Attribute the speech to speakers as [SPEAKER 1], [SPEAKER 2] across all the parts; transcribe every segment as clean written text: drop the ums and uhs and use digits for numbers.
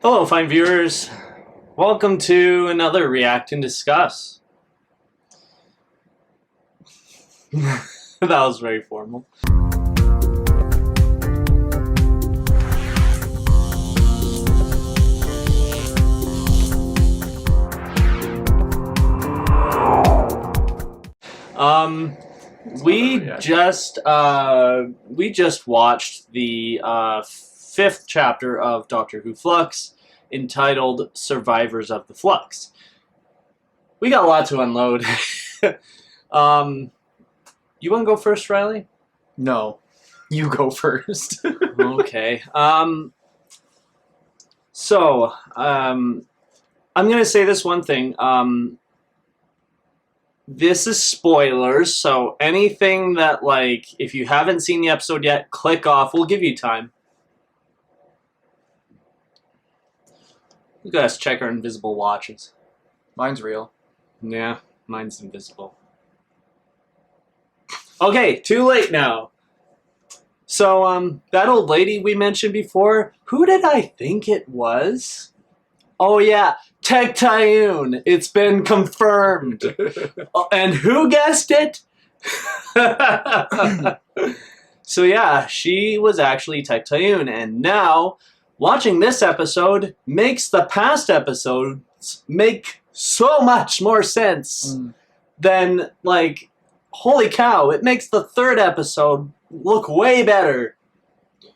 [SPEAKER 1] Hello, fine viewers. Welcome to another React and Discuss. That was very formal. We just watched the fifth chapter of Doctor Who Flux, entitled "Survivors of the Flux." We got a lot to unload. You want to go first, Riley?
[SPEAKER 2] No, you go first.
[SPEAKER 1] Okay. I'm gonna say this one thing. This is spoilers, so anything that, like, if you haven't seen the episode yet, click off. We'll give you time. You guys check our invisible watches.
[SPEAKER 2] Mine's real.
[SPEAKER 1] Yeah, mine's invisible. Okay, too late now. So, that old lady we mentioned before, who did I think it was? Oh yeah, Tech Tayun. It's been confirmed. And who guessed it? So yeah, she was actually Tech Tayun, and now watching this episode makes the past episodes make so much more sense than, like, holy cow, it makes the third episode look way better.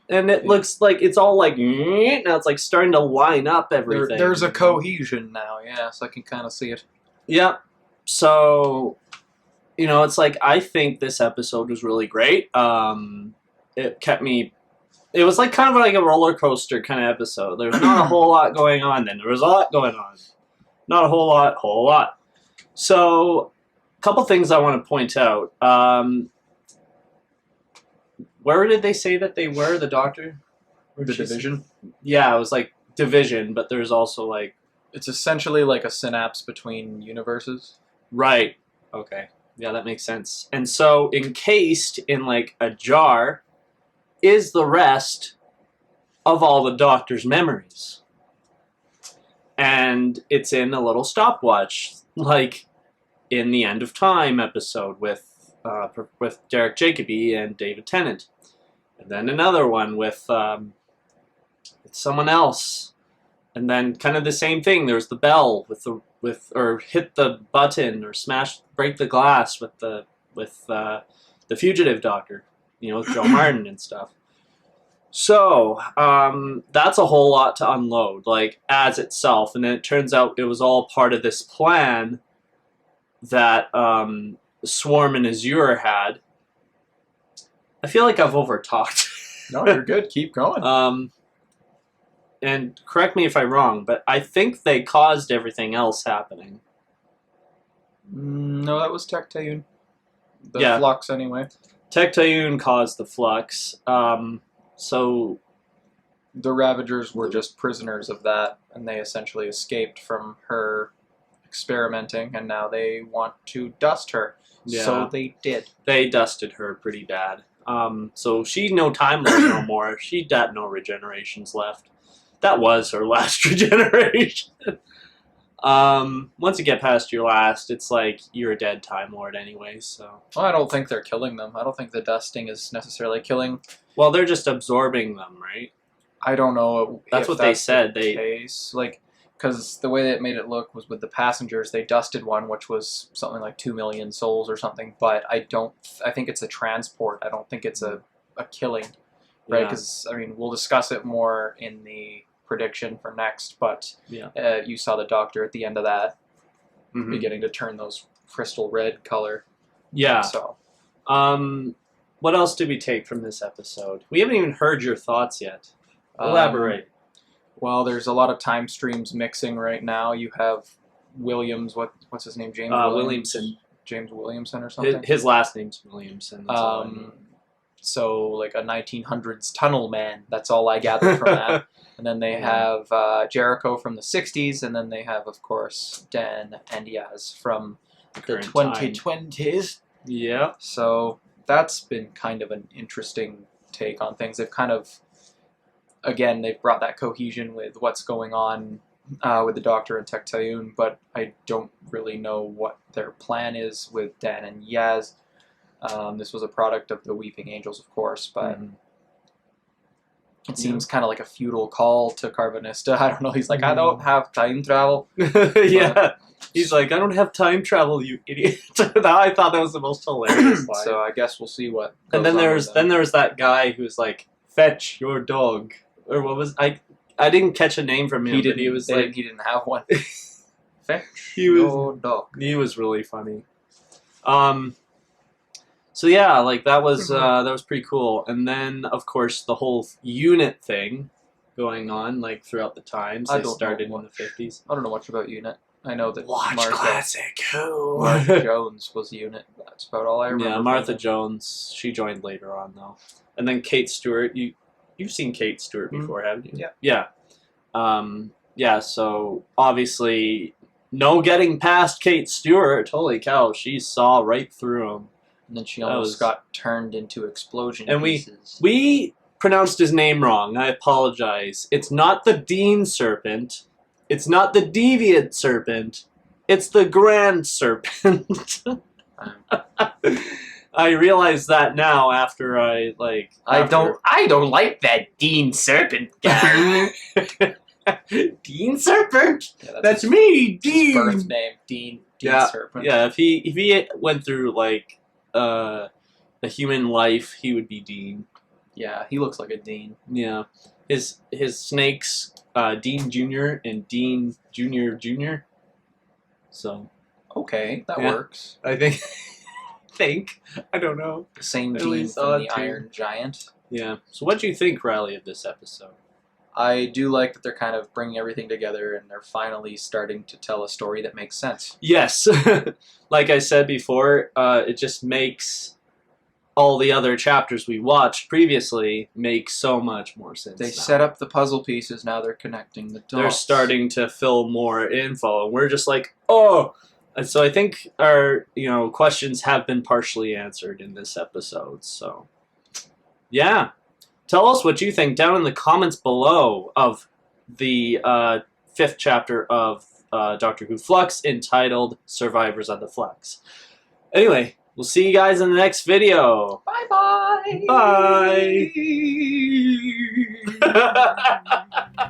[SPEAKER 1] And it looks like it's all like, now it's like starting to line up everything.
[SPEAKER 2] There's a cohesion now, yeah, so I can kind of see it.
[SPEAKER 1] Yeah. So, it's like, I think this episode was really great. It kept me, it was like kind of like a roller coaster kind of episode. There was not a whole lot going on, then there was a lot going on. Not a whole lot. So, a couple things I want to point out. Where did they say that they were, the Doctor?
[SPEAKER 2] The Division?
[SPEAKER 1] Yeah, it was like Division, but there's also like...
[SPEAKER 2] It's essentially like a synapse between universes.
[SPEAKER 1] Right. Okay. Yeah, that makes sense. And so, encased in like a jar is the rest of all the Doctor's memories. And it's in a little stopwatch, like in the End of Time episode with Derek Jacobi and David Tennant. And then another one with someone else. And then kind of the same thing. There's the bell or hit the button or break the glass with the fugitive Doctor, with Joe Martin and stuff. So, that's a whole lot to unload, like, as itself. And then it turns out it was all part of this plan that Swarm and Azure had. I feel like I've overtalked.
[SPEAKER 2] No, you're good. Keep going.
[SPEAKER 1] And correct me if I'm wrong, but I think they caused everything else happening.
[SPEAKER 2] No, that was Tech Tayun. The Flux, anyway.
[SPEAKER 1] Tech Tayun caused the Flux. So
[SPEAKER 2] the Ravagers were just prisoners of that, and they essentially escaped from her experimenting, and now they want to dust her. Yeah. So they did.
[SPEAKER 1] They dusted her pretty bad. So she's no Time Lord no more. She got no regenerations left. That was her last regeneration. Once you get past your last, it's like you're a dead Time Lord anyway, so...
[SPEAKER 2] Well, I don't think they're killing them. I don't think the dusting is necessarily killing...
[SPEAKER 1] Well, they're just absorbing them, right?
[SPEAKER 2] I don't know.
[SPEAKER 1] That's what they said.
[SPEAKER 2] Case. Like, because the way that made it look was with the passengers, they dusted one, which was something like 2 million souls or something, but I think it's a transport. I don't think it's a killing, right? Because, I mean, we'll discuss it more in the prediction for next, but you saw the Doctor at the end of that beginning to turn those crystal red color.
[SPEAKER 1] Yeah.
[SPEAKER 2] So,
[SPEAKER 1] what else did we take from this episode? We haven't even heard your thoughts yet. Elaborate.
[SPEAKER 2] Well, there's a lot of time streams mixing right now. You have Williams, what's his name? James
[SPEAKER 1] Williamson.
[SPEAKER 2] James Williamson or something?
[SPEAKER 1] His last name's Williamson. That's all I know.
[SPEAKER 2] So, like a 1900s tunnel man. That's all I gathered from that. And then they have Jericho from the 60s, and then they have, of course, Dan and Yaz from the 2020s.
[SPEAKER 1] Yeah.
[SPEAKER 2] So that's been kind of an interesting take on things. They've kind of again, they've brought that cohesion with what's going on with the Doctor and Tech Tayun, but I don't really know what their plan is with Dan and Yaz. This was a product of the Weeping Angels, of course, but it seems kind of like a futile call to Carvanista. I don't know. He's like, I don't have time travel.
[SPEAKER 1] Yeah. He's like, I don't have time travel, you idiot. I thought that was the most hilarious line.
[SPEAKER 2] So I guess we'll see what.
[SPEAKER 1] And then there's that guy who's like, fetch your dog, or what was I didn't catch a name from him.
[SPEAKER 2] He didn't.
[SPEAKER 1] But he was like,
[SPEAKER 2] he didn't have one. Fetch
[SPEAKER 1] your
[SPEAKER 2] your dog.
[SPEAKER 1] He was really funny. So yeah, like that was pretty cool. And then of course the whole unit thing going on like throughout the times. They started in the 50s.
[SPEAKER 2] I don't know much about Unit. I know that
[SPEAKER 1] Watch Classic Who.
[SPEAKER 2] Martha Jones was Unit. That's about all I remember.
[SPEAKER 1] Yeah, Martha Jones. She joined later on though. And then Kate Stewart. You've seen Kate Stewart before, haven't you?
[SPEAKER 2] Yeah.
[SPEAKER 1] Yeah. Yeah. So obviously, no getting past Kate Stewart. Holy cow, she saw right through him.
[SPEAKER 2] And then she almost got turned into explosion pieces.
[SPEAKER 1] We pronounced his name wrong. I apologize. It's not the Dean Serpent. It's not the Deviant Serpent. It's the Grand Serpent. I realize that now after I
[SPEAKER 2] don't like that Dean Serpent guy.
[SPEAKER 1] Dean Serpent.
[SPEAKER 2] Yeah,
[SPEAKER 1] that's me, Dean.
[SPEAKER 2] His birth name, Dean Serpent.
[SPEAKER 1] Yeah, if he went through like a human life, he would be Dean.
[SPEAKER 2] Yeah, he looks like a Dean.
[SPEAKER 1] Yeah, his snakes, Dean Jr. and Dean Jr. So
[SPEAKER 2] okay, that works.
[SPEAKER 1] I think. I don't know.
[SPEAKER 2] Same Dean from the Iron Giant.
[SPEAKER 1] Yeah. So what do you think, Riley, of this episode?
[SPEAKER 2] I do like that they're kind of bringing everything together and they're finally starting to tell a story that makes sense.
[SPEAKER 1] Yes. Like I said before, it just makes all the other chapters we watched previously make so much more sense.
[SPEAKER 2] They set up the puzzle pieces, now they're connecting the dots.
[SPEAKER 1] They're starting to fill more info, and we're just like, oh! And so I think our questions have been partially answered in this episode. So, yeah. Tell us what you think down in the comments below of the 5th chapter of Doctor Who Flux entitled Survivors of the Flux. Anyway, we'll see you guys in the next video.
[SPEAKER 2] Bye-bye.
[SPEAKER 1] Bye.